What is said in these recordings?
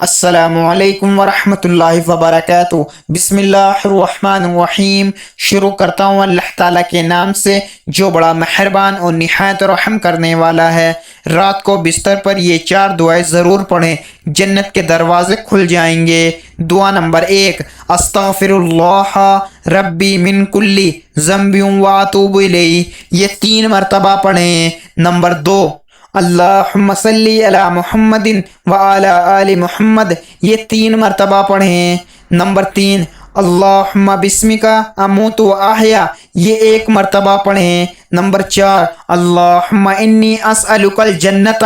السلام علیکم ورحمۃ اللہ وبرکاتہ۔ بسم اللہ الرحمن الرحیم۔ شروع کرتا ہوں اللہ تعالیٰ کے نام سے جو بڑا مہربان اور نہایت رحم کرنے والا ہے۔ رات کو بستر پر یہ 4 دعائیں ضرور پڑھیں، جنت کے دروازے کھل جائیں گے۔ دعا نمبر 1، استغفر اللہ ربی من کل ذنب واتوب الیہ، یہ 3 مرتبہ پڑھیں۔ نمبر 2، اللہم صلی علی محمد وعلی آل محمد، یہ 3 مرتبہ پڑھیں۔ نمبر 3، اللہم بسمک اموت و احیا، یہ 1 مرتبہ پڑھیں۔ نمبر 4، اللہم انی اسألک الجنت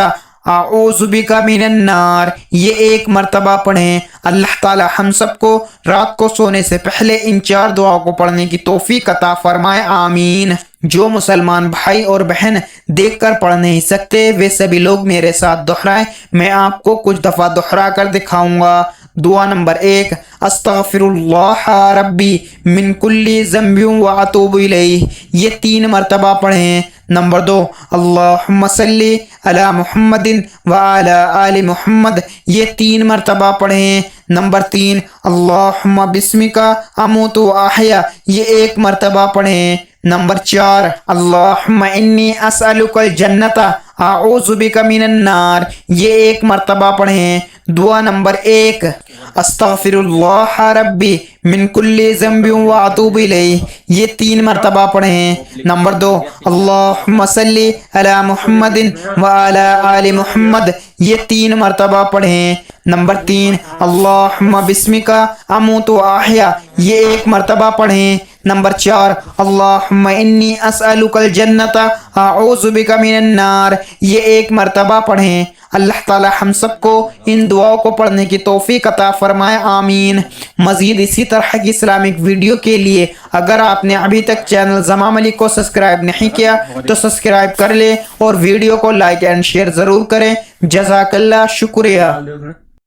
اعوذ بک من النار، یہ 1 مرتبہ پڑھیں۔ اللہ تعالی ہم سب کو رات کو سونے سے پہلے ان 4 دعاؤں کو پڑھنے کی توفیق عطا فرمائے، آمین۔ جو مسلمان بھائی اور بہن دیکھ کر پڑھ نہیں سکتے وہ سبھی لوگ میرے ساتھ دہرائیں، میں آپ کو کچھ دفعہ دہرا کر دکھاؤں گا۔ دعا نمبر 1، استغفر اللہ ربی من کل ذنب واتوب الیہ، یہ 3 مرتبہ پڑھیں۔ نمبر 2، اللہم صلی علی محمد وعلی آل محمد، یہ 3 مرتبہ پڑھیں۔ نمبر 3، اللہم بسمک اموت و احیا، یہ 1 مرتبہ پڑھیں۔ نمبر 4، اللہم انی اسألک الجنت اعوذ بک من النار، یہ 1 مرتبہ پڑھیں۔ دعا نمبر 1، استغفر اللہ ربی من کل ذنب واتوب الیہ، یہ 3 مرتبہ پڑھیں۔ نمبر 2، اللہم صلی علی محمد وعلی آل محمد، یہ 3 مرتبہ پڑھیں۔ نمبر 3، اللہم بسمک اموت و احیا، یہ 1 مرتبہ پڑھیں۔ نمبر 4، اللہم انی اسألک الجنت اعوذ بک من النار، یہ 1 مرتبہ پڑھیں۔ اللہ تعالی ہم سب کو ان دعاؤں کو پڑھنے کی توفیق عطا فرمائے، آمین۔ مزید اسی طرح کی اسلامک ویڈیو کے لیے اگر آپ نے ابھی تک چینل زمام علی کو سبسکرائب نہیں کیا تو سبسکرائب کر لیں اور ویڈیو کو لائک اینڈ شیئر ضرور کریں۔ جزاک اللہ، شکریہ۔